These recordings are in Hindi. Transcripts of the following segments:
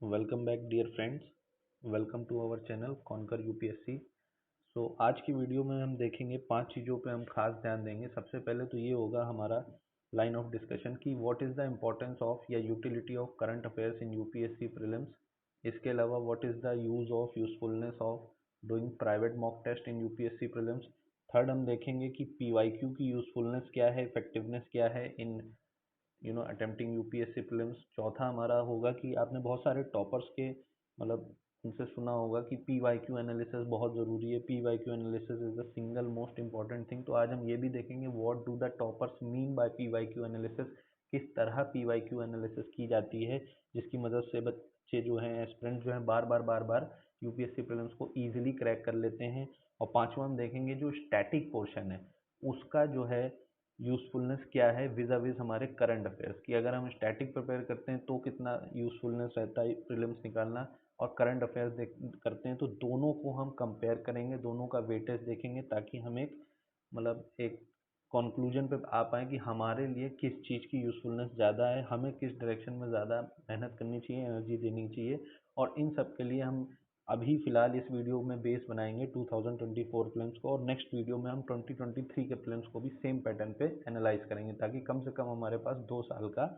Welcome back dear friends. Welcome to our channel conquer UPSC. आज की वीडियो में हम देखेंगे 5 चीज़ों पे हम खास ध्यान देंगे। सबसे पहले तो ये होगा हमारा लाइन ऑफ डिस्कशन कि what is the importance of या utility of current affairs in UPSC prelims. इसके अलावा what is the use of usefulness of doing private mock test in UPSC prelims. Third हम देखेंगे कि पीवाईक्यू की यूजफुलनेस क्या है, इफेक्टिवनेस क्या है इन अटेम्प्टिंग यूपीएससी प्रीलिम्स। चौथा हमारा होगा कि आपने बहुत सारे टॉपर्स के मतलब उनसे सुना होगा कि पी वाई क्यू एनालिसिस बहुत ज़रूरी है, P Y Q analysis is the single most important thing. तो आज हम ये भी देखेंगे what do the toppers mean by P Y Q analysis, किस तरह पी वाई क्यू एनालिसिस की जाती है जिसकी मदद से बच्चे जो हैं, एस्पिरेंट जो हैं, बार बार यूपीएससी प्रीलिम्स को ईजिली क्रैक कर लेते हैं। और पांचवा हम देखेंगे जो स्टैटिक पोर्शन है उसका जो है यूज़फुलनेस क्या है विज़ा विज़ हमारे करंट अफेयर्स की। अगर हम स्टैटिक प्रिपेयर करते हैं तो कितना यूज़फुलनेस रहता है प्रीलिम्स निकालना, और करंट अफेयर्स करते हैं तो दोनों को हम कंपेयर करेंगे, दोनों का वेटेज देखेंगे ताकि हम एक कंक्लूजन पे आ पाए कि हमारे लिए किस चीज़ की यूज़फुलनेस ज़्यादा है, हमें किस डायरेक्शन में ज़्यादा मेहनत करनी चाहिए, एनर्जी देनी चाहिए। और इन सब के लिए हम अभी फ़िलहाल इस वीडियो में बेस बनाएंगे 2024 प्रीलिम्स को, और नेक्स्ट वीडियो में हम 2023 के प्रीलिम्स को भी सेम पैटर्न पे एनालाइज करेंगे ताकि कम से कम हमारे पास 2 साल का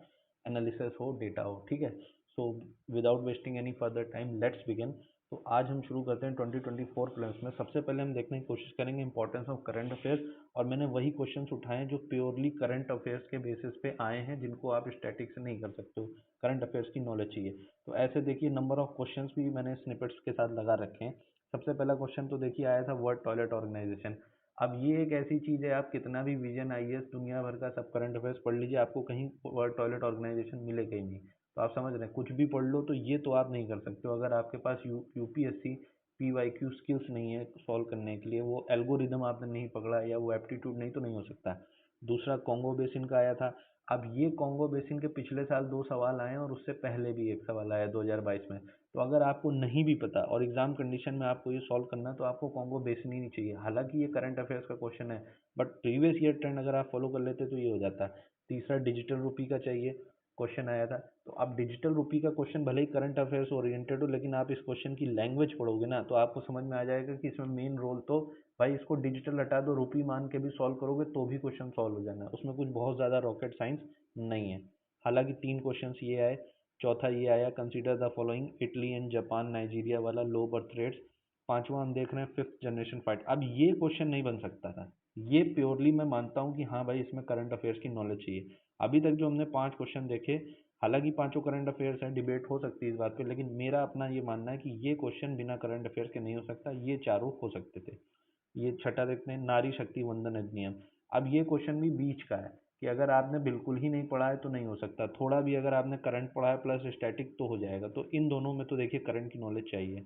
एनालिसिस हो, डेटा हो। ठीक है। So without wasting any further time let's begin. तो आज हम शुरू करते हैं 2024 प्रीलिम्स में। सबसे पहले हम देखने की कोशिश करेंगे इंपॉर्टेंस ऑफ करंट अफेयर्स, और मैंने वही क्वेश्चंस उठाए हैं जो प्योरली करंट अफेयर्स के बेसिस पे आए हैं, जिनको आप स्टैटिक से नहीं कर सकते हो, करंट अफेयर्स की नॉलेज चाहिए। तो ऐसे देखिए नंबर ऑफ क्वेश्चंस भी मैंने स्निपेट्स के साथ लगा रखे हैं। सबसे पहला क्वेश्चन तो देखिए आया था वर्ल्ड टॉयलेट ऑर्गेनाइजेशन। अब ये एक ऐसी चीज़ है, आप कितना भी विजन आईएएस दुनिया भर का सब करंट अफेयर्स पढ़ लीजिए, आपको कहीं वर्ल्ड टॉयलेट ऑर्गेनाइजेशन मिलेगा ही नहीं। तो आप समझ रहे हैं, कुछ भी पढ़ लो तो ये तो आप नहीं कर सकते हो अगर आपके पास UPSC P Y Q skills नहीं है सॉल्व करने के लिए, वो एल्गोरिदम आपने नहीं पकड़ा या वो एप्टीट्यूड नहीं, तो नहीं हो सकता। दूसरा कॉन्गो बेसिन का आया था। अब ये कॉन्गो बेसिन के पिछले साल 2 सवाल आए हैं और उससे पहले भी एक सवाल आया 2022 में। तो अगर आपको नहीं भी पता और एग्जाम कंडीशन में आपको ये सॉल्व करना है तो आपको कॉन्गो बेसिन ही नहीं चाहिए। हालांकि ये करंट अफेयर्स का क्वेश्चन है, बट प्रीवियस ईयर ट्रेंड अगर आप फॉलो कर लेते तो ये हो जाता। तीसरा डिजिटल रुपी का चाहिए, क्वेश्चन आया था। तो अब डिजिटल रुपी का क्वेश्चन भले ही करंट अफेयर्स ओरिएंटेड हो, लेकिन आप इस क्वेश्चन की लैंग्वेज पढ़ोगे ना तो आपको समझ में आ जाएगा कि इसमें मेन रोल तो भाई इसको डिजिटल हटा दो, रुपी मान के भी सॉल्व करोगे तो भी क्वेश्चन सॉल्व हो जाना है, उसमें कुछ बहुत ज़्यादा रॉकेट साइंस नहीं है। हालांकि 3 क्वेश्चन ये आए। चौथा ये आया consider the following, Italy and Japan Nigeria वाला लो बर्थ रेट्स। पांचवा हम देख रहे हैं फिफ्थ जनरेशन फाइट। अब ये क्वेश्चन नहीं बन सकता था, ये प्योरली मैं मानता हूँ कि हाँ भाई इसमें करंट अफेयर्स की नॉलेज चाहिए। अभी तक जो हमने 5 क्वेश्चन देखे, हालांकि पांचों करंट अफेयर्स हैं, डिबेट हो सकती है इस बात पे, लेकिन मेरा अपना ये मानना है कि ये क्वेश्चन बिना करंट अफेयर्स के नहीं हो सकता, ये चारों हो सकते थे। ये छठा देखते हैं, नारी शक्ति वंदन अधिनियम। अब ये क्वेश्चन भी बीच का है कि अगर आपने बिल्कुल ही नहीं पढ़ा है तो नहीं हो सकता, थोड़ा भी अगर आपने करंट पढ़ा है प्लस स्टैटिक तो हो जाएगा। तो इन दोनों में तो देखिए करंट की नॉलेज चाहिए।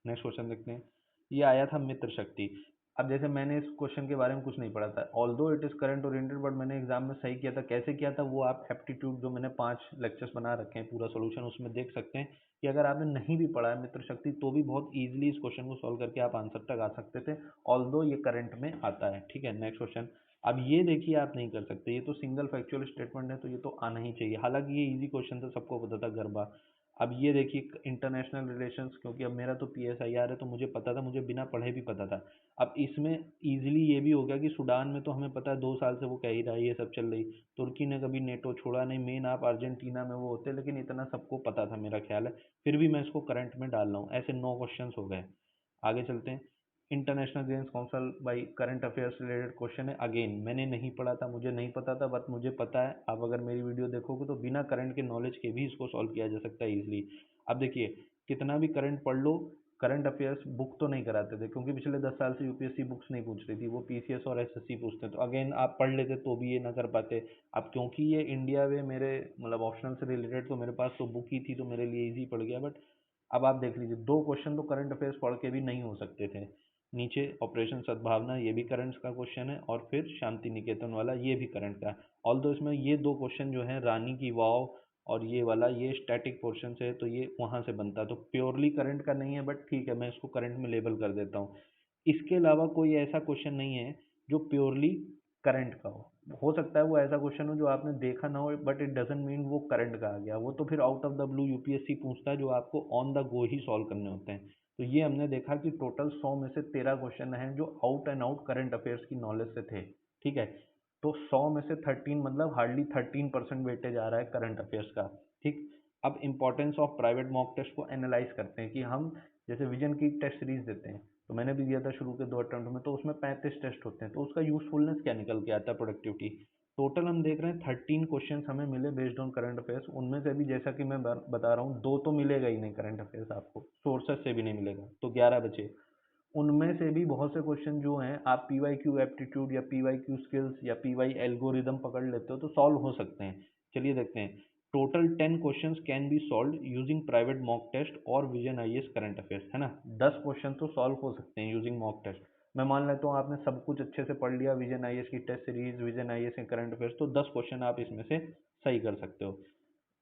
नेक्स्ट क्वेश्चन देखते हैं। ये आया था मित्र शक्ति। अब जैसे मैंने इस क्वेश्चन के बारे में कुछ नहीं पढ़ा था, although it is current oriented, but मैंने एग्जाम में सही किया था। कैसे किया था वो आप एप्टीट्यूड जो मैंने 5 लेक्चर्स बना रखे हैं पूरा सोल्यूशन, उसमें देख सकते हैं कि अगर आपने नहीं भी पढ़ा है मित्र शक्ति तो भी बहुत ईजिली इस क्वेश्चन को सॉल्व करके आप आंसर तक आ सकते थे, ऑल्दो ये करंट में आता है। ठीक है, नेक्स्ट क्वेश्चन। अब ये देखिए आप नहीं कर सकते, ये तो सिंगल फैक्चुअल स्टेटमेंट है तो ये तो आना ही चाहिए। हालांकि ये इजी क्वेश्चन था, सबको पता था गरबा। अब ये देखिए इंटरनेशनल रिलेशंस, क्योंकि अब मेरा तो पीएसआईआर है तो मुझे पता था, मुझे बिना पढ़े भी पता था। अब इसमें इजीली ये भी हो गया कि सूडान में तो हमें पता है 2 साल से वो कह ही रहा है ये सब चल रही। तुर्की ने कभी नेटो छोड़ा नहीं, मेन आप अर्जेंटीना में वो होते, लेकिन इतना सबको पता था मेरा ख्याल है। फिर भी मैं इसको करंट में डाल रहा हूँ। ऐसे 9 क्वेश्चन हो गए। आगे चलते हैं। International games council by current affairs related question है। अगेन मैंने नहीं पढ़ा था, मुझे नहीं पता था, बट मुझे पता है। आप अगर मेरी वीडियो देखोगे तो बिना करंट के नॉलेज के भी इसको सॉल्व किया जा सकता है इजीली। अब देखिए कितना भी करंट पढ़ लो, करंट अफेयर्स बुक तो नहीं कराते थे, क्योंकि पिछले 10 साल से यूपीएससी बुक्स नहीं पूछ रही थी, वो पीसीएस और एसएससी पूछते हैं। तो अगेन आप पढ़ लेते तो भी ये ना कर पाते। अब क्योंकि ये इंडिया में मेरे ऑप्शनल से रिलेटेड, तो मेरे पास तो बुक ही थी तो मेरे लिए इजी पड़ गया। बट अब आप देख लीजिए 2 क्वेश्चन तो करंट अफेयर्स पढ़ के भी नहीं हो सकते थे। नीचे ऑपरेशन सद्भावना, ये भी करंट का क्वेश्चन है, और फिर शांति निकेतन वाला ये भी करंट का है। ऑल्दो इसमें ये 2 क्वेश्चन जो है रानी की वाव और ये वाला, ये स्टैटिक पोर्शन से है तो ये वहां से बनता है, तो प्योरली करंट का नहीं है, बट ठीक है मैं इसको करंट में लेबल कर देता हूँ। इसके अलावा कोई ऐसा क्वेश्चन नहीं है जो प्योरली करंट का हो सकता है वो ऐसा क्वेश्चन हो जो आपने देखा ना हो, बट इट डजंट मीन वो करंट का आ गया, वो तो फिर out of the blue UPSC पूछता है जो आपको on the go he solve करने होते हैं। तो ये हमने देखा कि टोटल 100 में से 13 क्वेश्चन हैं जो out and out current affairs की नॉलेज से थे। ठीक है, तो 100 में से 13 मतलब हार्डली 13% वेटेज आ रहा है करंट अफेयर्स का। ठीक, अब importance of private mock test को एनालाइज करते हैं कि हम जैसे विजन की टेस्ट सीरीज देते हैं, तो मैंने भी दिया था शुरू के 2 अटेम्प्ट में, तो उसमें 35 टेस्ट होते हैं, तो उसका यूजफुलनेस क्या निकल के आता है, प्रोडक्टिविटी। टोटल हम देख रहे हैं 13 क्वेश्चन हमें मिले बेस्ड ऑन करंट अफेयर्स, उनमें से भी जैसा कि मैं बता रहा हूँ दो तो मिलेगा ही नहीं करंट अफेयर्स, आपको सोर्सेस से भी नहीं मिलेगा, तो 11 बचे। उनमें से भी बहुत से क्वेश्चन जो हैं आप पी वाई क्यू एप्टीट्यूड या पी वाई क्यू स्किल्स या पी वाई एल्गोरिदम पकड़ लेते हो तो सॉल्व हो सकते हैं। चलिए देखते हैं। Total 10 questions can be solve using private mock test और विजन आईएएस करंट अफेयर्स, है ना। 10 क्वेश्चन तो सॉल्व हो सकते हैं यूजिंग मॉक टेस्ट। मैं मान लेता हूँ आपने सब कुछ अच्छे से पढ़ लिया, विजन आईएएस की टेस्ट सीरीज, विजन आईएएस के करंट अफेयर्स, तो 10 क्वेश्चन आप इसमें से सही कर सकते हो।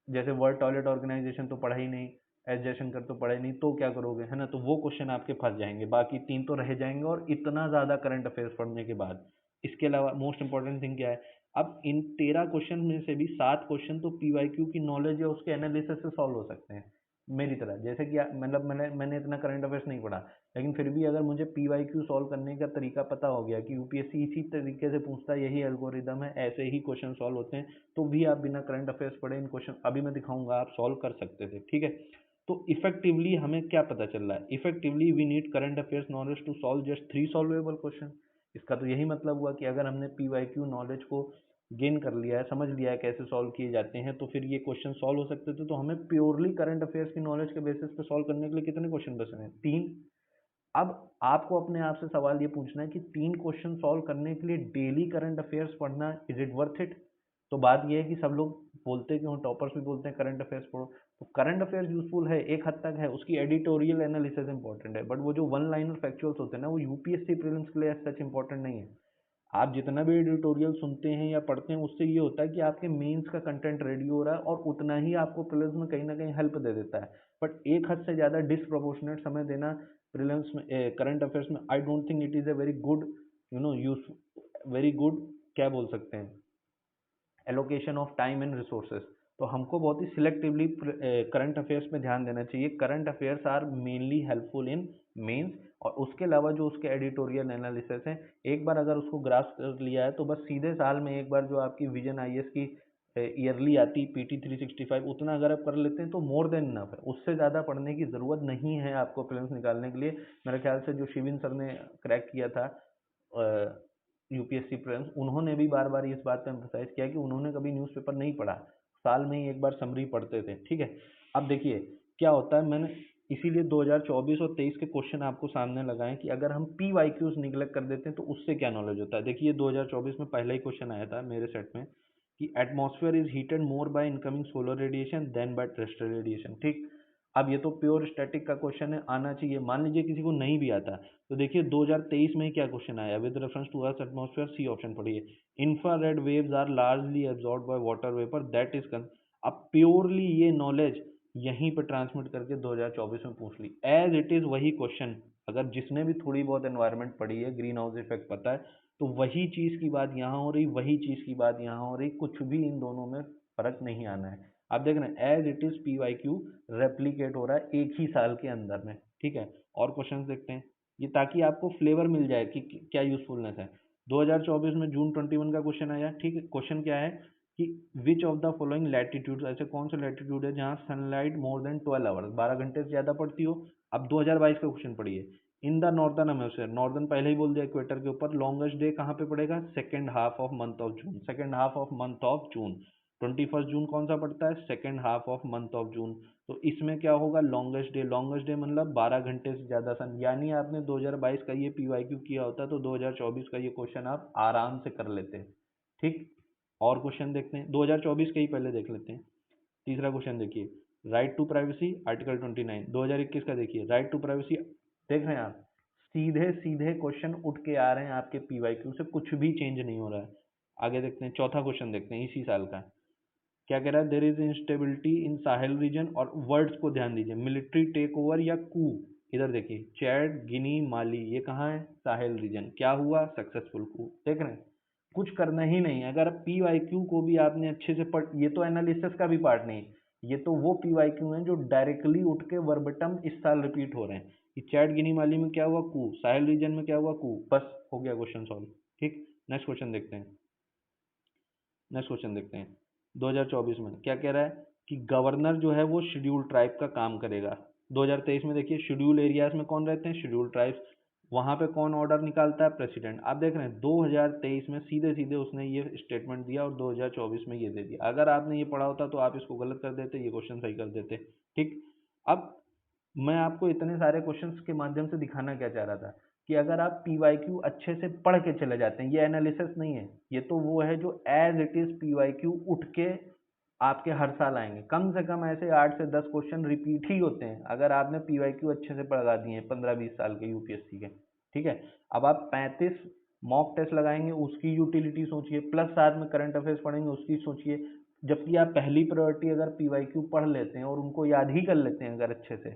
जैसे वर्ल्ड टॉयलेट ऑर्गेनाइजेशन तो पढ़ा ही नहीं, एस जयशंकर तो पढ़ा ही नहीं, तो क्या करोगे, है ना। तो वो क्वेश्चन आपके फंस जाएंगे, बाकी 3 तो रह जाएंगे, और इतना ज़्यादा करंट अफेयर्स पढ़ने के बाद। इसके अलावा मोस्ट इंपॉर्टेंट थिंग क्या है, अब इन 13 क्वेश्चन में से भी 7 क्वेश्चन तो पीवाईक्यू की नॉलेज या उसके एनालिसिस से सॉल्व हो सकते हैं, मेरी तरह। जैसे कि मतलब मैंने इतना करंट अफेयर्स नहीं पढ़ा, लेकिन फिर भी अगर मुझे पीवाईक्यू सॉल्व करने का तरीका पता हो गया कि यूपीएससी इसी तरीके से पूछता है, यही एल्गोरिदम है, ऐसे ही क्वेश्चन सॉल्व होते हैं, तो भी आप बिना करंट अफेयर्स पढ़े इन क्वेश्चन अभी मैं दिखाऊंगा आप सॉल्व कर सकते थे। ठीक है, तो इफेक्टिवली हमें क्या पता चल रहा है, effectively we need current affairs knowledge to solve just 3 solvable question. इसका तो यही मतलब हुआ कि अगर हमने पीवाईक्यू नॉलेज को गेन कर लिया है, समझ लिया है कैसे सॉल्व किए जाते हैं, तो फिर ये क्वेश्चन सॉल्व हो सकते थे। तो हमें प्योरली करंट अफेयर्स की नॉलेज के बेसिस पे सॉल्व करने के लिए कितने क्वेश्चन बच रहे हैं, 3। अब आपको अपने आप से सवाल ये पूछना है कि 3 क्वेश्चन सॉल्व करने के लिए डेली करंट अफेयर्स पढ़ना इज इट वर्थ इट। तो बात ये है कि सब लोग बोलते क्यों, टॉपर्स भी बोलते हैं करंट अफेयर्स पढ़ो, तो करंट अफेयर्स यूजफुल है एक हद तक है, उसकी एडिटोरियल एनालिसिस इंपॉर्टेंट है, बट वो जो वन लाइनर फैक्चुअल्स होते हैं ना, वो यूपीएससी प्रीलिम्स के लिए सच इंपॉर्टेंट नहीं है। आप जितना भी एडिटोरियल सुनते हैं या पढ़ते हैं, उससे ये होता है कि आपके मेंस का कंटेंट रेडी हो रहा है, और उतना ही आपको प्रीलिम्स में कहीं ना कहीं हेल्प दे देता है। बट एक हद से ज़्यादा डिसप्रोपोर्शनेट समय देना प्रीलिम्स में, करंट अफेयर्स में, I don't think it is a very good, use, very good, क्या बोल सकते हैं, allocation of time and resources. तो हमको बहुत ही सिलेक्टिवली करंट अफेयर्स में ध्यान देना चाहिए। Current affairs are mainly helpful in mains, और उसके अलावा जो उसके एडिटोरियल एनालिसिस हैं, एक बार अगर उसको ग्रास्प कर लिया है तो बस सीधे साल में एक बार जो आपकी विजन आईएएस की ईयरली आती पीटी 365, उतना अगर आप कर लेते हैं तो मोर देन इनफ है, उससे ज़्यादा पढ़ने की ज़रूरत नहीं है आपको प्रीलिम्स निकालने के लिए। मेरे ख्याल से जो शिविन सर ने क्रैक किया था यूपीएससी प्रीलिम्स, उन्होंने भी बार बार इस बात पे एम्फसाइज किया कि उन्होंने कभी न्यूज़पेपर नहीं पढ़ा, साल में ही एक बार समरी पढ़ते थे। ठीक है, अब देखिए क्या होता है, मैंने इसीलिए 2024 और 23 के क्वेश्चन आपको सामने लगाए कि अगर हम पी वाई क्यूज निगलेक्ट कर देते हैं तो उससे क्या नॉलेज होता है। देखिए 2024 में पहला ही क्वेश्चन आया था मेरे सेट में कि atmosphere is heated more by incoming solar radiation than by terrestrial radiation. ठीक, अब ये तो प्योर स्टैटिक का क्वेश्चन है, आना चाहिए। मान लीजिए किसी को नहीं भी आता, तो देखिए 2023 में ही क्या क्वेश्चन आया, with reference to earth atmosphere, C option पढ़िए, infrared waves are largely absorb by water vapour that is. अब प्योरली ये नॉलेज यहीं पे ट्रांसमिट करके 2024 में पूछ ली, एज इट इज वही क्वेश्चन। अगर जिसने भी थोड़ी बहुत एनवायरनमेंट पढ़ी है, ग्रीन हाउस इफेक्ट पता है, तो वही चीज की बात यहाँ हो रही, वही चीज की बात यहाँ हो रही, कुछ भी इन दोनों में फर्क नहीं आना है। आप देख रहे हैं as it is P Y Q replicate हो रहा है एक ही साल के अंदर में। ठीक है, और क्वेश्चन देखते हैं ये, ताकि आपको फ्लेवर मिल जाए कि क्या यूजफुलनेस है। 2024 में जून 21 का क्वेश्चन आया। ठीक है, क्वेश्चन क्या है कि which of the following latitude, ऐसे कौन सा लैटिट्यूड है जहाँ सनलाइट मोर देन 12 आवर्स, 12 घंटे से ज़्यादा पड़ती हो। अब 2022 का क्वेश्चन पढ़िए, in the northern hemisphere, northern पहले ही बोल दिया, इक्वेटर के ऊपर लॉन्गेस्ट डे कहाँ पे पड़ेगा, second half of month of June, second half of month of June. 21 जून कौन सा पड़ता है, second half of month of June. तो इसमें क्या होगा, लॉन्गेस्ट डे, लॉन्गेस्ट डे मतलब 12 घंटे से ज़्यादा सन, यानी आपने 2022 का ये पीवाईक्यू किया होता तो 2024 का ये क्वेश्चन आप आराम से कर लेते। ठीक, और क्वेश्चन देखते हैं 2024 के ही पहले देख लेते हैं। तीसरा क्वेश्चन देखिए, राइट टू प्राइवेसी आर्टिकल 29, 2021 का देखिए, राइट टू प्राइवेसी, देख रहे हैं आप, सीधे सीधे क्वेश्चन उठ के आ रहे हैं आपके पीवाईक्यू से, कुछ भी चेंज नहीं हो रहा है। आगे देखते हैं, चौथा क्वेश्चन देखते हैं इसी साल का, क्या कह रहा है, there is instability in Sahel region, और वर्ड्स को ध्यान दीजिए, मिलिट्री टेक ओवर या कू। इधर देखिए, चैड, गिनी, माली, ये कहाँ है, साहेल रीजन, क्या हुआ, सक्सेसफुल कू। देख रहे हैं, कुछ करना ही नहीं है। अगर पी वाई क्यू को भी आपने अच्छे से पढ़, ये तो एनालिसिस का भी पार्ट नहीं, ये तो वो पी वाई क्यू है जो डायरेक्टली उठ के वर्बटम इस साल रिपीट हो रहे हैं कि चैट गिनीमाली में क्या हुआ, कू, साहिल रीजन में क्या हुआ, कू, बस हो गया क्वेश्चन सॉल्व। ठीक, नेक्स्ट क्वेश्चन देखते हैं। नेक्स्ट क्वेश्चन देखते हैं 2024 में क्या कह रहा है कि गवर्नर जो है वो शेड्यूल ट्राइब का काम करेगा। 2023 में देखिए शेड्यूल एरियाज में कौन रहते हैं, शेड्यूल ट्राइब्स, वहां पे कौन ऑर्डर निकालता है, प्रेसिडेंट। आप देख रहे हैं 2023 में सीधे सीधे उसने ये स्टेटमेंट दिया और 2024 में ये दे दिया। अगर आपने ये पढ़ा होता तो आप इसको गलत कर देते, ये क्वेश्चन सही कर देते। ठीक, अब मैं आपको इतने सारे क्वेश्चंस के माध्यम से दिखाना क्या चाह रहा था कि अगर आप पी वाई क्यू अच्छे से पढ़ के चले जाते हैं, ये एनालिसिस नहीं है, ये तो वो है जो as it is P Y Q उठ के आपके हर साल आएंगे। कम से कम ऐसे 8 से 10 क्वेश्चन रिपीट ही होते हैं अगर आपने पी वाई क्यू अच्छे से पढ़ा दिए 15-20 साल के यूपीएससी के। ठीक है, अब आप 35 मॉक टेस्ट लगाएंगे, उसकी यूटिलिटी सोचिए, प्लस साथ में करंट अफेयर्स पढ़ेंगे, उसकी सोचिए। जबकि आप पहली प्रायोरिटी अगर पी वाई क्यू पढ़ लेते हैं और उनको याद ही कर लेते हैं अगर अच्छे से,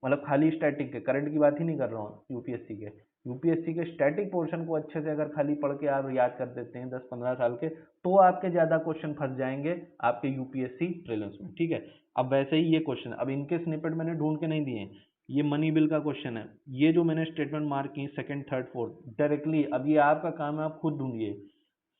मतलब खाली स्टैटिक के, करंट की बात ही नहीं कर रहा हूँ, यूपीएससी के स्टैटिक पोर्शन को अच्छे से अगर खाली पढ़ के आप याद कर देते हैं 10-15 साल के, तो आपके ज्यादा क्वेश्चन फंस जाएंगे आपके यूपीएससी प्रीलिम्स में। ठीक है, अब वैसे ही ये क्वेश्चन, अब इनके स्निपेट मैंने ढूंढ के नहीं दिए, ये मनी बिल का क्वेश्चन है, ये जो मैंने स्टेटमेंट मार्क की सेकंड थर्ड फोर्थ डायरेक्टली, अब ये आपका काम है, आप खुद ढूंढिए।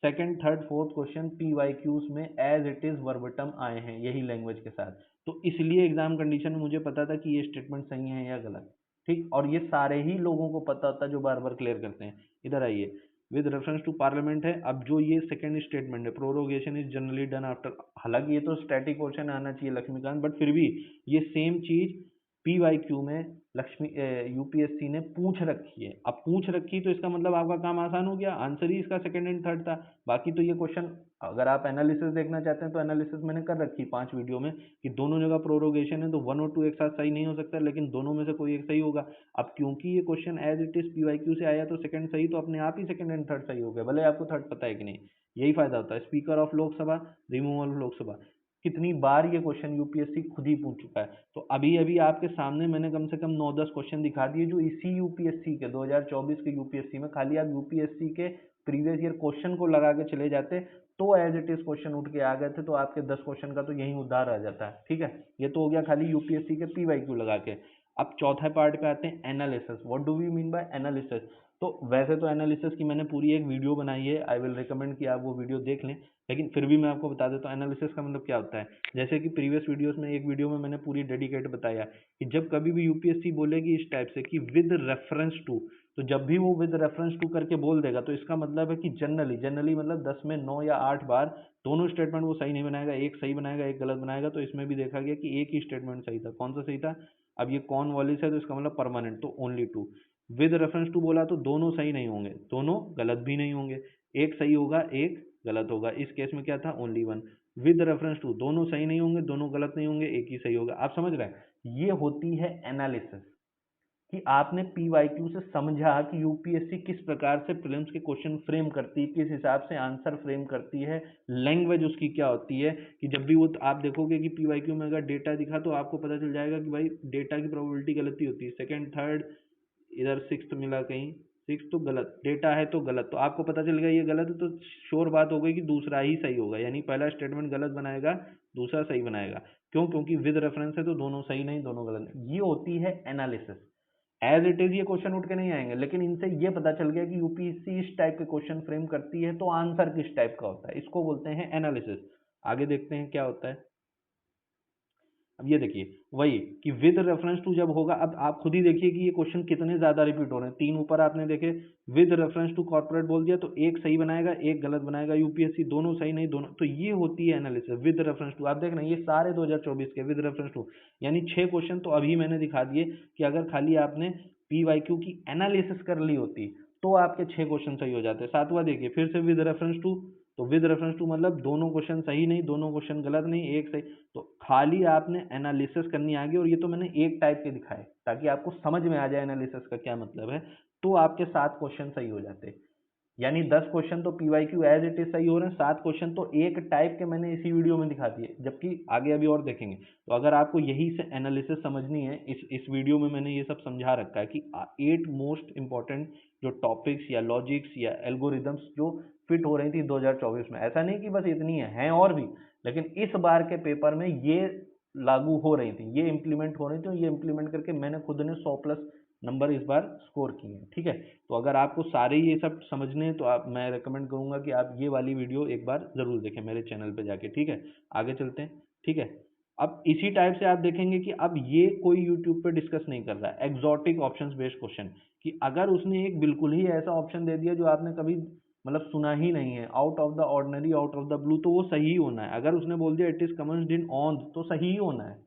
Second third fourth question P Y Qs में एज इट इज वर्बटम आए हैं यही लैंग्वेज के साथ, तो इसलिए एग्जाम कंडीशन में मुझे पता था कि ये स्टेटमेंट सही है या गलत। ठीक, और ये सारे ही लोगों को पता होता है जो बार बार क्लियर करते हैं। इधर आइए, विद रेफरेंस टू पार्लियामेंट है। अब जो ये सेकंड स्टेटमेंट है, prorogation is generally done after, हालांकि ये तो स्टैटिक क्वेश्चन आना चाहिए लक्ष्मीकांत, बट फिर भी ये सेम चीज पी वाई क्यू में लक्ष्मी यूपीएससी ने पूछ रखी है। अब पूछ रखी तो इसका मतलब आपका काम आसान हो गया, आंसर ही इसका सेकंड एंड थर्ड था। बाकी तो ये क्वेश्चन अगर आप एनालिसिस देखना चाहते हैं तो एनालिसिस मैंने कर रखी 5 वीडियो में कि दोनों जगह प्रोरोगेशन है तो 1 और 2 एक साथ सही नहीं हो सकता, लेकिन दोनों में से कोई एक सही होगा। अब क्योंकि ये question as it is PYQ से आया तो सेकंड सही, तो अपने आप ही सेकंड एंड थर्ड सही हो गया, भले आपको थर्ड पता है कि नहीं। यही फायदा होता है speaker of Lok Sabha, removal Lok Sabha, कितनी बार ये क्वेश्चन यूपीएससी खुद ही पूछ चुका है। तो अभी अभी आपके सामने मैंने कम से कम 9-10 क्वेश्चन दिखा दिए जो इसी यूपीएससी के 2024 के यूपीएससी में, खाली आप यूपीएससी के प्रीवियस ईयर क्वेश्चन को लगा के चले जाते तो एज इट इज क्वेश्चन उठ के आ गए थे, तो आपके 10 क्वेश्चन का तो यही उद्धार आ जाता है। ठीक है, ये तो हो गया खाली यूपीएससी के पीवाईक्यू लगा के। अब चौथा पार्ट पे आते हैं analysis. What do we mean by analysis? तो वैसे तो एनालिसिस की मैंने पूरी एक वीडियो बनाई है, आई विल रिकमेंड कि आप वो वीडियो देख लें, लेकिन फिर भी मैं आपको बता देता हूँ एनालिसिस का मतलब क्या होता है। जैसे कि प्रीवियस वीडियोस में एक वीडियो में मैंने पूरी डेडिकेट बताया कि जब कभी भी यूपीएससी बोलेगी इस टाइप से कि विद रेफरेंस टू, तो जब भी वो विद रेफरेंस टू करके बोल देगा तो इसका मतलब है कि जनरली मतलब 10 में 9 या 8 बार दोनों स्टेटमेंट वो सही नहीं बनाएगा, एक सही बनाएगा एक गलत बनाएगा। तो इसमें भी देखा गया कि एक ही स्टेटमेंट सही था। कौन सा सही था? अब ये कॉर्न वॉलिस है तो इसका मतलब परमानेंट, तो only two. With reference to बोला तो दोनों सही नहीं होंगे, दोनों गलत भी नहीं होंगे, एक सही होगा एक गलत होगा। इस केस में क्या था? Only one. With reference to दोनों सही नहीं होंगे, दोनों गलत नहीं होंगे, एक ही सही होगा। आप समझ रहे हैं? ये होती है एनालिसिस, कि आपने पीवाईक्यू से समझा कि यूपीएससी किस प्रकार से प्रीलिम्स के क्वेश्चन फ्रेम करती है, किस हिसाब से आंसर फ्रेम करती है, लैंग्वेज उसकी क्या होती है। कि जब भी वो आप देखोगे कि पीवाईक्यू में अगर डेटा दिखा तो आपको पता चल जाएगा कि भाई डेटा की प्रोबेबिलिटी गलती होती है, सेकंड थर्ड, इधर सिक्स्थ मिला कहीं, सिक्स तो गलत, डेटा है तो गलत, तो आपको पता चल गया ये गलत है, तो श्योर बात हो गई कि दूसरा ही सही होगा, यानी पहला स्टेटमेंट गलत बनाएगा दूसरा सही बनाएगा। क्यों? क्योंकि विद रेफरेंस है तो दोनों सही नहीं दोनों गलत नहीं। ये होती है एनालिसिस। एज इट इज ये क्वेश्चन उठ के नहीं आएंगे, लेकिन इनसे ये पता चल गया कि यूपीएससी इस टाइप के क्वेश्चन फ्रेम करती है तो आंसर किस टाइप का होता है, इसको बोलते हैं एनालिसिस। आगे देखते हैं क्या होता है। अब ये देखिए वही कि विद रेफरेंस टू जब होगा, अब आप खुद ही देखिए कि ये क्वेश्चन कितने ज्यादा रिपीट हो रहे हैं। 3 ऊपर आपने देखे, विद रेफरेंस टू कॉर्पोरेट बोल दिया तो एक सही बनाएगा एक गलत बनाएगा, यूपीएससी दोनों सही नहीं दोनों, तो ये होती है एनालिसिस विद रेफरेंस टू। आप देख रहे हैं ये सारे 2024 के विद रेफरेंस टू, यानी 6 क्वेश्चन तो अभी मैंने दिखा दिए कि अगर खाली आपने पीवाईक्यू की एनालिसिस कर ली होती तो आपके 6 क्वेश्चन सही हो जाते। सातवां देखिए फिर से विद रेफरेंस टू, तो विद रेफरेंस टू मतलब दोनों क्वेश्चन सही नहीं दोनों क्वेश्चन गलत नहीं एक सही, तो खाली आपने एनालिसिस करनी आ गई। और ये तो मैंने एक टाइप के दिखाए ताकि आपको समझ में आ जाए एनालिसिस का क्या मतलब है, तो आपके 7 क्वेश्चन सही हो जाते। यानी 10 क्वेश्चन तो पीवाईक्यू एज इट इज सही हो रहे हैं, 7 क्वेश्चन तो एक टाइप के मैंने इसी वीडियो में दिखा दिए, जबकि आगे अभी और देखेंगे। तो अगर आपको यही से एनालिसिस समझनी है, इस वीडियो में मैंने ये सब समझा रखा है कि 8 मोस्ट इंपॉर्टेंट जो टॉपिक्स या लॉजिक्स या एल्गोरिदम्स जो फिट हो रही थी 2024 में। ऐसा नहीं कि बस इतनी है और भी, लेकिन इस बार के पेपर में ये लागू हो रही थी, ये इम्प्लीमेंट हो रही थी, और ये इम्प्लीमेंट करके मैंने खुद ने 100+ नंबर इस बार स्कोर किए हैं। ठीक है, तो अगर आपको सारे ये सब समझने हैं तो मैं रेकमेंड करूंगा कि आप ये वाली वीडियो एक बार जरूर देखें मेरे चैनल पे जाके। ठीक है, आगे चलते हैं। ठीक है, अब इसी टाइप से आप देखेंगे कि अब ये कोई यूट्यूब पे डिस्कस नहीं कर रहा है एग्जॉटिक ऑप्शंस बेस्ड क्वेश्चन, कि अगर उसने एक बिल्कुल ही ऐसा ऑप्शन दे दिया जो आपने कभी मतलब सुना ही नहीं है, out of the ordinary, out of the blue, तो वो सही होना है। अगर उसने बोल दिया it is commenced in on, तो सही ही होना है।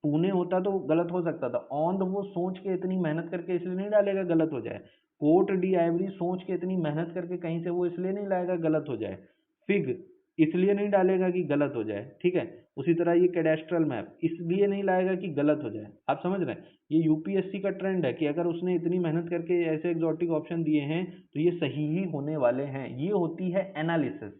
पुणे होता तो गलत हो सकता था, ऑन वो सोच के इतनी मेहनत करके इसलिए नहीं डालेगा गलत हो जाए। कोट डी आइवरी सोच के इतनी मेहनत करके कहीं से वो इसलिए नहीं लाएगा गलत हो जाए। फिग इसलिए नहीं डालेगा कि गलत हो जाए। ठीक है, उसी तरह ये कैडेस्ट्रल मैप इसलिए नहीं लाएगा कि गलत हो जाए। आप समझ रहे हैं, ये यूपीएससी का ट्रेंड है कि अगर उसने इतनी मेहनत करके ऐसे एग्जॉटिक ऑप्शन दिए हैं तो ये सही ही होने वाले हैं। ये होती है एनालिसिस।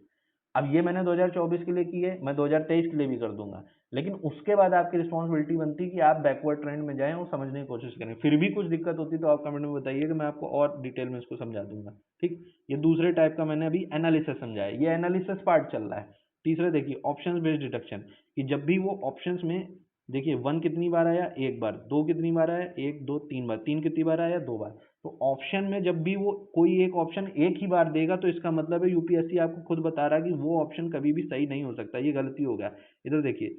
अब ये मैंने 2024 के लिए की है, मैं 2023 के लिए भी कर दूंगा, लेकिन उसके बाद आपकी रिस्पॉन्सिबिलिटी बनती है कि आप बैकवर्ड ट्रेंड में जाएं और समझने की कोशिश करें। फिर भी कुछ दिक्कत होती तो आप कमेंट में बताइए कि मैं आपको और डिटेल में इसको समझा दूंगा। ठीक, ये दूसरे टाइप का मैंने अभी एनालिसिस समझाया, ये एनालिसिस पार्ट चल रहा है। तीसरा देखिए ऑप्शन बेस्ड डिडक्शन, कि जब भी वो ऑप्शंस में देखिए 1 कितनी बार आया, एक बार, 2 कितनी बार आया, 1 2 3 बार, 3 कितनी बार आया, 2 बार। तो ऑप्शन में जब भी वो कोई एक ऑप्शन एक ही बार देगा तो इसका मतलब है यूपीएससी आपको खुद बता रहा है कि वो ऑप्शन कभी भी सही नहीं हो सकता, ये गलती हो गया। इधर देखिए,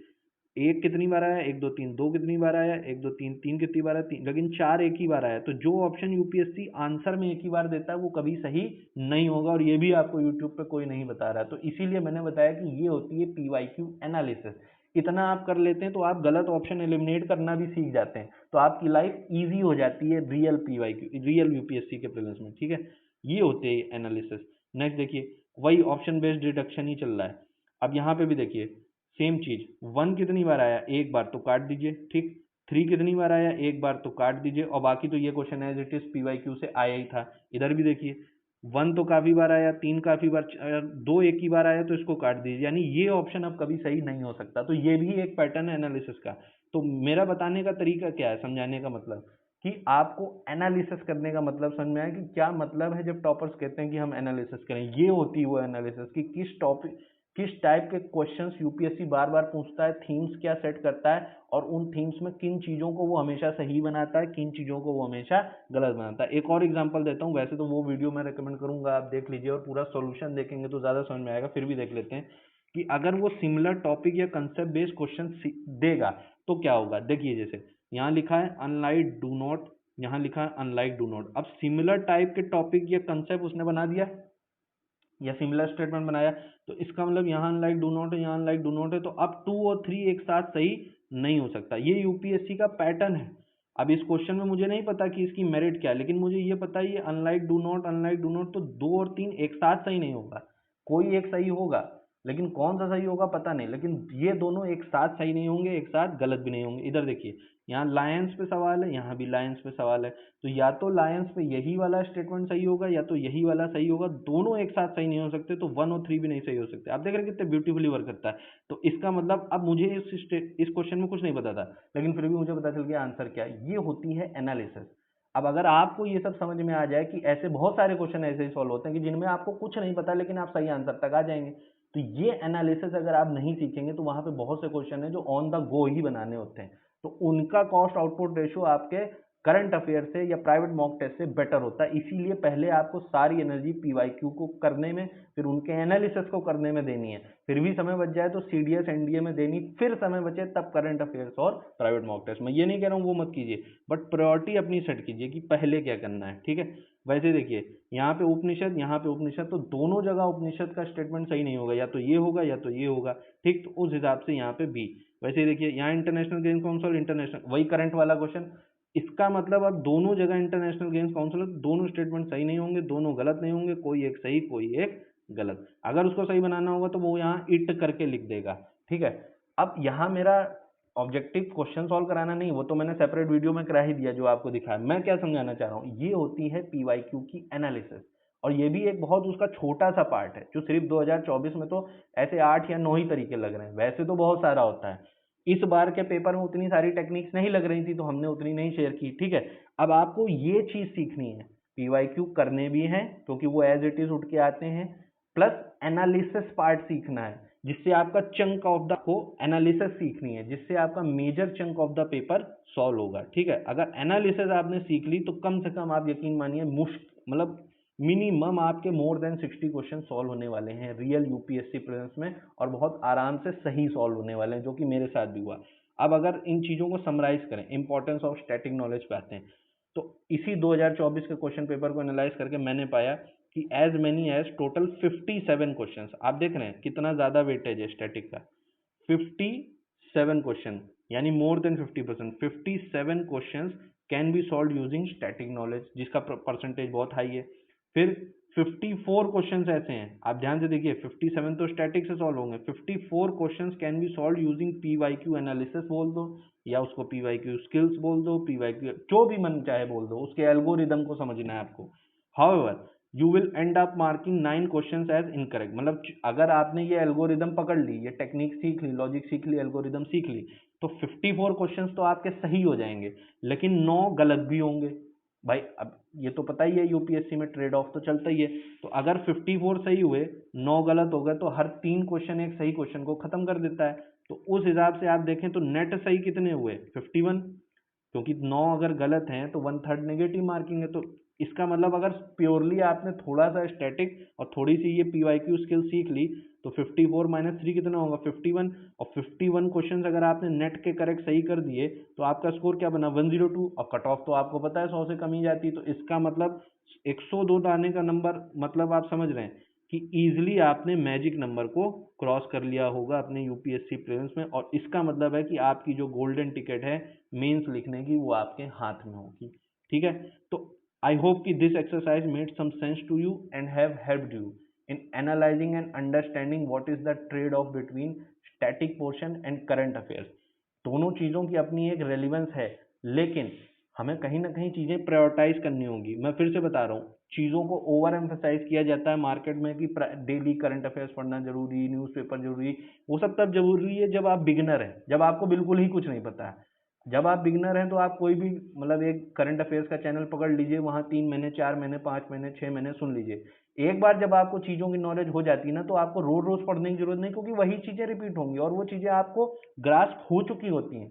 एक कितनी बार आया, 1 2 3, 2 कितनी बार आया, 1 2 3, 3 कितनी बार आया, 3, लेकिन 4 एक ही बार आया। तो जो ऑप्शन यूपीएससी आंसर में एक ही बार देता है वो कभी सही नहीं होगा, और ये भी आपको यूट्यूब पे कोई नहीं बता रहा है। तो इसीलिए मैंने बताया कि ये होती है पीवाईक्यू एनालिसिस। इतना आप कर लेते हैं तो आप गलत ऑप्शन एलिमिनेट करना भी सीख जाते हैं, तो आपकी लाइफ ईजी हो जाती है रियल पीवाईक्यू, रियल यूपीएससी के प्रीलिम्स में। ठीक है, ये होते हैं एनालिसिस। नेक्स्ट देखिए, वही ऑप्शन बेस्ड डिडक्शन ही चल रहा है। अब यहाँ पे भी देखिए सेम चीज, 1 कितनी बार आया, एक बार, तो काट दीजिए। ठीक, 3 कितनी बार आया, एक बार, तो काट दीजिए। और बाकी तो ये question as it is PYQ से आया ही था। इधर भी देखिए 1 तो काफी बार आया, 3 काफी बार, 2 एक ही बार आया, तो इसको काट दीजिए। यानी ये ऑप्शन अब कभी सही नहीं हो सकता। तो ये भी एक पैटर्न है एनालिसिस का। तो मेरा बताने का तरीका क्या है, समझाने का मतलब कि आपको एनालिसिस करने का मतलब समझ में आया कि क्या मतलब है जब टॉपर्स कहते हैं कि हम एनालिसिस करें। ये होती है वो एनालिसिस कि किस टॉपिक, किस टाइप के क्वेश्चंस यूपीएससी बार बार पूछता है, थीम्स क्या सेट करता है, और उन थीम्स में किन चीज़ों को वो हमेशा सही बनाता है, किन चीज़ों को वो हमेशा गलत बनाता है। एक और एग्जांपल देता हूँ, वैसे तो वो वीडियो मैं रेकमेंड करूंगा आप देख लीजिए, और पूरा सॉल्यूशन देखेंगे तो ज़्यादा समझ में आएगा। फिर भी देख लेते हैं कि अगर वो सिमिलर टॉपिक या कंसेप्ट बेस्ड क्वेश्चन देगा तो क्या होगा। देखिए जैसे यहाँ लिखा है अनलाइक डू नॉट, यहाँ लिखा है अनलाइक डू नॉट। अब सिमिलर टाइप के टॉपिक या कंसेप्ट उसने बना दिया या सिमिलर स्टेटमेंट बनाया, तो इसका मतलब यहाँ अनलाइक डू नॉट है, यहाँ अनलाइक डू नॉट है, तो अब 2 और 3 एक साथ सही नहीं हो सकता। ये यूपीएससी का पैटर्न है। अब इस क्वेश्चन में मुझे नहीं पता कि इसकी मेरिट क्या है, लेकिन मुझे ये पता है ये unlike do not, unlike do not, तो 2 और 3 एक साथ सही नहीं होगा। कोई एक सही होगा, लेकिन कौन सा सही होगा पता नहीं, लेकिन ये दोनों एक साथ सही नहीं होंगे, एक साथ गलत भी नहीं होंगे। इधर देखिए, यहाँ लायंस पे सवाल है, यहाँ भी लायंस पे सवाल है, तो या तो लायंस पे यही वाला स्टेटमेंट सही होगा या तो यही वाला सही होगा, दोनों एक साथ सही नहीं हो सकते, तो 1 और 3 भी नहीं सही हो सकते। आप देख रहे हैं कितने ब्यूटीफुली वर्क करता है। तो इसका मतलब अब मुझे इस क्वेश्चन में कुछ नहीं पता था, लेकिन फिर भी मुझे पता चल गया आंसर क्या है। ये होती है एनालिसिस। अब अगर आपको ये सब समझ में आ जाए कि ऐसे बहुत सारे क्वेश्चन ऐसे ही सॉल्व होते हैं कि जिनमें आपको कुछ नहीं पता लेकिन आप सही आंसर तक आ जाएंगे, तो ये एनालिसिस अगर आप नहीं सीखेंगे तो वहां पे बहुत से क्वेश्चन है जो ऑन द गो ही बनाने होते हैं, तो उनका कॉस्ट आउटपुट रेशियो आपके करंट अफेयर से या प्राइवेट मॉक टेस्ट से बेटर होता है। इसीलिए पहले आपको सारी एनर्जी पीवाईक्यू को करने में, फिर उनके एनालिसिस को करने में देनी है। फिर भी समय बच जाए तो सीडीएस एनडीए में देनी, फिर समय बचे तब करंट अफेयर्स और प्राइवेट मॉक टेस्ट। मैं ये नहीं कह रहा हूँ वो मत कीजिए, बट प्रायोरिटी अपनी सेट कीजिए कि पहले क्या करना है। ठीक है, वैसे देखिए यहाँ पे उपनिषद, यहाँ पे उपनिषद, तो दोनों जगह उपनिषद का स्टेटमेंट सही नहीं होगा, या तो ये होगा या तो ये होगा। ठीक, तो उस हिसाब से यहाँ पे बी। वैसे देखिए यहाँ इंटरनेशनल गेम्स काउंसिल, इंटरनेशनल, वही करंट वाला क्वेश्चन। इसका मतलब अब दोनों जगह इंटरनेशनल गेम्स काउंसिल, दोनों स्टेटमेंट सही नहीं होंगे, दोनों गलत नहीं होंगे, कोई एक सही कोई एक गलत। अगर उसको सही बनाना होगा तो वो यहाँ इट करके लिख देगा। ठीक है, अब यहाँ मेरा ऑब्जेक्टिव क्वेश्चन सॉल्व कराना नहीं, वो तो मैंने सेपरेट वीडियो में करा ही दिया जो आपको दिखाया। मैं क्या समझाना चाह रहा हूँ, ये होती है पीवाईक्यू की एनालिसिस। और ये भी एक बहुत उसका छोटा सा पार्ट है, जो सिर्फ 2024 में तो ऐसे 8 या 9 ही तरीके लग रहे हैं, वैसे तो बहुत सारा होता है। इस बार के पेपर में उतनी सारी टेक्निक्स नहीं लग रही थी तो हमने उतनी नहीं शेयर की, ठीक है। अब आपको ये चीज सीखनी है, पीवाईक्यू करने भी हैं क्योंकि वो एज इट इज उठ के आते हैं, प्लस एनालिसिस पार्ट सीखना है, जिससे आपका चंक ऑफ द को एनालिसिस सीखनी है, जिससे आपका major chunk of the paper solve होगा, ठीक है। अगर एनालिसिस आपने सीख ली तो कम से कम आप यकीन मानिए मतलब मिनिमम आपके मोर देन 60 क्वेश्चन सॉल्व होने वाले हैं रियल यूपीएससी प्रीलिम्स में, और बहुत आराम से सही सॉल्व होने वाले हैं, जो कि मेरे साथ भी हुआ। अब अगर इन चीज़ों को समराइज करें, इंपॉर्टेंस ऑफ स्टैटिक नॉलेज पे आते हैं, तो इसी 2024 के क्वेश्चन पेपर को एनालाइज करके मैंने पाया कि as many as total 57 question, आप देख रहे हैं कितना ज़्यादा वेटेज है स्टैटिक का, 57 क्वेश्चन, यानी more than 50%, 57 questions can be solve using static knowledge, जिसका परसेंटेज बहुत हाई है। फिर 54 क्वेश्चंस ऐसे हैं, आप ध्यान से देखिए, 57 तो स्टैटिक से सॉल्व होंगे, 54 questions can be solve using PYQ analysis बोल दो, या उसको पीवाईक्यू स्किल्स बोल दो, पीवाईक्यू जो भी मन चाहे बोल दो, उसके एल्गोरिदम को समझना है आपको। However you will end up marking 9 questions as incorrect, मतलब अगर आपने ये एल्गोरिदम पकड़ ली, ये टेक्निक सीख ली, लॉजिक सीख ली, एल्गोरिदम सीख ली, तो 54 क्वेश्चंस तो आपके सही हो जाएंगे, लेकिन 9 गलत भी होंगे भाई। अब ये तो पता ही है यूपीएससी में ट्रेड ऑफ तो चलता ही है, तो अगर 54 सही हुए, 9 गलत हो गए, तो हर 3 क्वेश्चन एक सही क्वेश्चन को खत्म कर देता है। तो उस हिसाब से आप देखें तो नेट सही कितने हुए, 51, क्योंकि 9 अगर गलत हैं तो 1/3 नेगेटिव मार्किंग है। तो इसका मतलब अगर प्योरली आपने थोड़ा सा स्टैटिक और थोड़ी सी ये पीवाईक्यू स्किल सीख ली, तो 54 - 3 कितना होगा, 51, और 51 क्वेश्चन अगर आपने नेट के करेक्ट सही कर दिए तो आपका स्कोर क्या बना, 102, और कट ऑफ तो आपको पता है 100 से कम ही जाती है। तो इसका मतलब 102 लाने का नंबर, मतलब आप समझ रहे हैं कि इजीली आपने मैजिक नंबर को क्रॉस कर लिया होगा अपने यूपीएससी प्रीलिम्स में, और इसका मतलब है कि आपकी जो गोल्डन टिकट है मेंस लिखने की, वो आपके हाथ में होगी, ठीक है। तो आई होप कि this exercise made some sense to you and have helped you in analyzing and understanding what is the trade off between static portion and current affairs। दोनों चीज़ों की अपनी एक रेलिवेंस है, लेकिन हमें कहीं ना कहीं चीज़ें प्रायोरिटाइज करनी होंगी। मैं फिर से बता रहा हूँ, चीज़ों को ओवर एम्फेसाइज किया जाता है मार्केट में कि डेली करंट अफेयर्स पढ़ना जरूरी, न्यूज़पेपर जरूरी। वो सब तब जरूरी है जब आप बिगनर हैं, जब आपको बिल्कुल ही कुछ नहीं पता है। जब आप बिगनर हैं तो आप कोई भी मतलब एक करंट अफेयर्स का चैनल पकड़ लीजिए, वहाँ 3 महीने, 4 महीने, 5 महीने, 6 महीने सुन लीजिए। एक बार जब आपको चीज़ों की नॉलेज हो जाती है ना, तो आपको रोज रोज पढ़ने की जरूरत नहीं, क्योंकि वही चीज़ें रिपीट होंगी और वो चीज़ें आपको ग्रास्प हो चुकी होती हैं।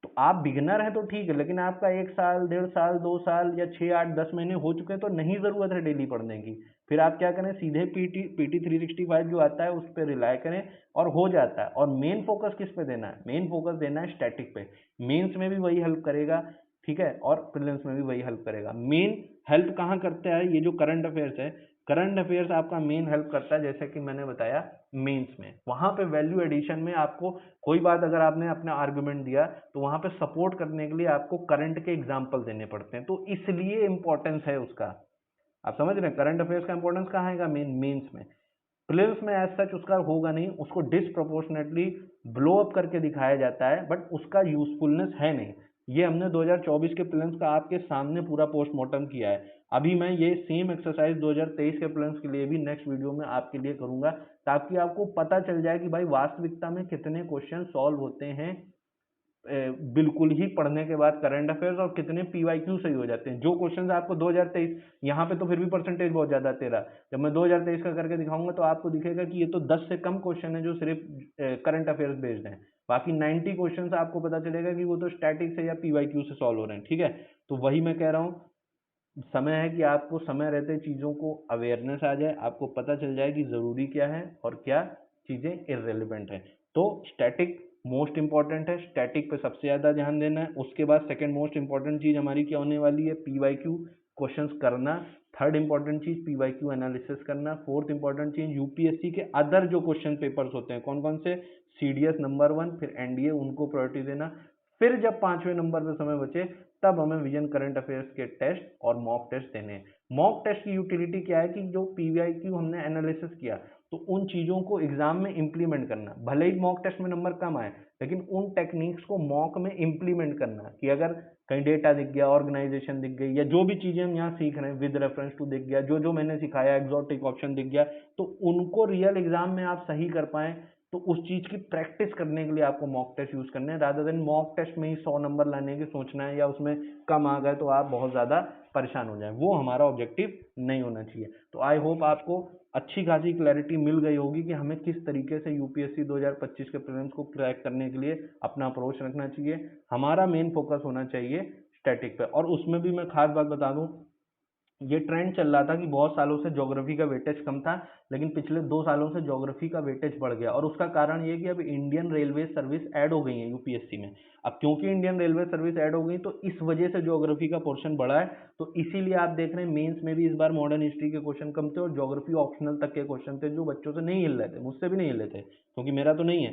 तो आप बिगनर हैं तो ठीक है, लेकिन आपका 1 साल, 1.5 साल, 2 साल या 6, 8, 10 महीने हो चुके हैं, तो नहीं ज़रूरत है डेली पढ़ने की। फिर आप क्या करें, सीधे पीटी 365 जो आता है उस पर रिलाय करें और हो जाता है। और मेन फोकस किस पे देना है, मेन फोकस देना है स्टैटिक पे। मेंस में भी वही हेल्प करेगा, ठीक है, और प्रीलिम्स में भी वही हेल्प करेगा। मेन हेल्प कहाँ करता है, ये जो करंट अफेयर्स है, करंट अफेयर्स आपका मेन हेल्प करता है, जैसे कि मैंने बताया मेंस में, वहां पे वैल्यू एडिशन में आपको कोई बात अगर आपने अपना आर्गुमेंट दिया, तो वहां पे सपोर्ट करने के लिए आपको करंट के एग्जाम्पल देने पड़ते हैं, तो इसलिए इंपॉर्टेंस है उसका। आप समझ रहे हैं, करंट अफेयर्स का इंपॉर्टेंस कहाँ है, मेंस में। प्रीलिम्स में एज सच उसका होगा नहीं, उसको डिसप्रोपोर्शनेटली ब्लो अप करके दिखाया जाता है, बट उसका यूजफुलनेस है नहीं। ये हमने 2024 के प्रीलिम्स का आपके सामने पूरा पोस्टमार्टम किया है। अभी मैं ये सेम एक्सरसाइज 2023 के प्रीलिम्स के लिए भी नेक्स्ट वीडियो में आपके लिए करूंगा, ताकि आपको पता चल जाए कि भाई वास्तविकता में कितने क्वेश्चन सॉल्व होते हैं बिल्कुल ही पढ़ने के बाद करंट अफेयर्स, और कितने पीवाईक्यू सही हो जाते हैं। जो क्वेश्चन आपको 2023, यहाँ पे तो फिर भी परसेंटेज बहुत ज्यादा तेरा, जब मैं 2023 का करके दिखाऊंगा तो आपको दिखेगा कि ये तो 10 से कम क्वेश्चन है जो सिर्फ करंट अफेयर्स बेस्ड हैं। बाकी 90 क्वेश्चन आपको पता चलेगा कि वो तो स्टैटिक से या पीवाईक्यू से सॉल्व हो रहे हैं, ठीक है। तो वही मैं कह रहा हूँ, समय है कि आपको समय रहते चीज़ों को अवेयरनेस आ जाए, आपको पता चल जाए कि ज़रूरी क्या है और क्या चीज़ें इररेलेवेंट है। तो स्टैटिक मोस्ट इंपॉर्टेंट है, स्टैटिक पे सबसे ज़्यादा ध्यान देना है। उसके बाद सेकंड मोस्ट इंपॉर्टेंट चीज़ हमारी क्या होने वाली है, पीवाईक्यू क्वेश्चंस करना। थर्ड इंपॉर्टेंट चीज़ पीवाईक्यू एनालिसिस करना। फोर्थ इंपॉर्टेंट चीज़ यूपीएससी के अदर जो क्वेश्चन पेपर्स होते हैं, कौन कौन से, सीडीएस नंबर 1, फिर एनडीए, उनको प्रायोरिटी देना। फिर जब 5वें नंबर पे समय बचे, तब हमें विजन करंट अफेयर्स के टेस्ट और मॉक टेस्ट देने हैं। मॉक टेस्ट की यूटिलिटी क्या है कि जो पीवाईक्यू हमने एनालिसिस किया, तो उन चीज़ों को एग्जाम में इंप्लीमेंट करना। भले ही मॉक टेस्ट में नंबर कम आए, लेकिन उन टेक्निक्स को मॉक में इम्प्लीमेंट करना, कि अगर कहीं डेटा दिख गया, ऑर्गेनाइजेशन दिख गई, या जो भी चीजें हम यहाँ सीख रहे हैं विद रेफरेंस टू दिख गया, जो जो मैंने सिखाया एग्जॉटिक ऑप्शन दिख गया, तो उनको रियल एग्जाम में आप सही कर पाए, तो उस चीज की प्रैक्टिस करने के लिए आपको मॉक टेस्ट यूज करने हैं, रादर देन मॉक टेस्ट में ही 100 नंबर लाने की सोचना है, या उसमें कम आ गए तो आप बहुत ज्यादा परेशान हो जाए। वो हमारा ऑब्जेक्टिव नहीं होना चाहिए। तो आई होप आपको अच्छी खासी क्लैरिटी मिल गई होगी कि हमें किस तरीके से यूपीएससी 2025 के प्रीलिम्स को क्रैक करने के लिए अपना अप्रोच रखना चाहिए। हमारा मेन फोकस होना चाहिए स्टैटिक पे। और उसमें भी मैं खास बात बता दूं, ये ट्रेंड चल रहा था कि बहुत सालों से ज्योग्राफी का वेटेज कम था, लेकिन पिछले 2 सालों से ज्योग्राफी का वेटेज बढ़ गया। और उसका कारण ये कि अब इंडियन रेलवे सर्विस ऐड हो गई है यूपीएससी में। अब क्योंकि इंडियन रेलवे सर्विस ऐड हो गई, तो इस वजह से ज्योग्राफी का पोर्शन बढ़ा है। तो इसीलिए आप देख रहे हैं मेंस में भी इस बार मॉडर्न हिस्ट्री के क्वेश्चन कम थे, और ज्योग्राफी ऑप्शनल तक के क्वेश्चन थे जो बच्चों से नहीं हिल रहे थे, मुझसे भी नहीं हिल रहे थे, क्योंकि मेरा तो नहीं है।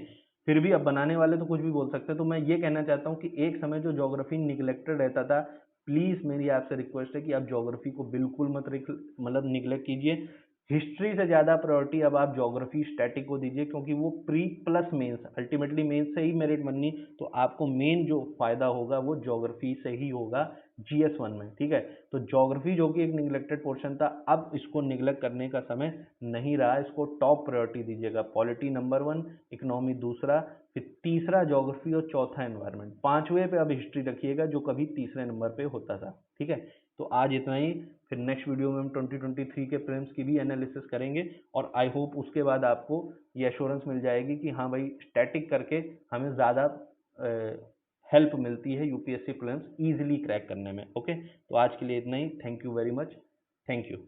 फिर भी अब बनाने वाले तो कुछ भी बोल सकते हैं। तो मैं ये कहना चाहता हूँ कि एक समय जो ज्योग्राफी निगलेक्टेड रहता था, प्लीज मेरी आपसे रिक्वेस्ट है कि आप ज्योग्राफी को बिल्कुल मत मतलब निगलेक्ट कीजिए। हिस्ट्री से ज्यादा प्रायोरिटी अब आप ज्योग्राफी स्टैटिक को दीजिए, क्योंकि वो pre plus mains, ultimately mains से ही मेरिट बननी, तो आपको मेन जो फायदा होगा वो ज्योग्राफी से ही होगा जीएस 1 में। ठीक है, तो ज्योग्राफी जो कि एक निगलेक्टेड पोर्शन था, अब इसको निगलेक्ट करने का समय नहीं रहा, इसको टॉप प्रायोरिटी दीजिएगा। पॉलिटी नंबर 1, इकोनॉमी दूसरा, फिर तीसरा ज्योग्राफी, और चौथा एनवायरनमेंट, पांचवें पे अब हिस्ट्री रखिएगा जो कभी तीसरे नंबर पे होता था। ठीक है, तो आज इतना ही। फिर नेक्स्ट वीडियो में हम 2023 के प्रीलिम्स की भी एनालिसिस करेंगे, और आई होप उसके बाद आपको ये एश्योरेंस मिल जाएगी कि हाँ भाई, स्टैटिक करके हमें ज़्यादा हेल्प मिलती है यूपीएससी प्रीलिम्स इजीली क्रैक करने में। ओके, तो आज के लिए इतना ही। Thank you very much. Thank you.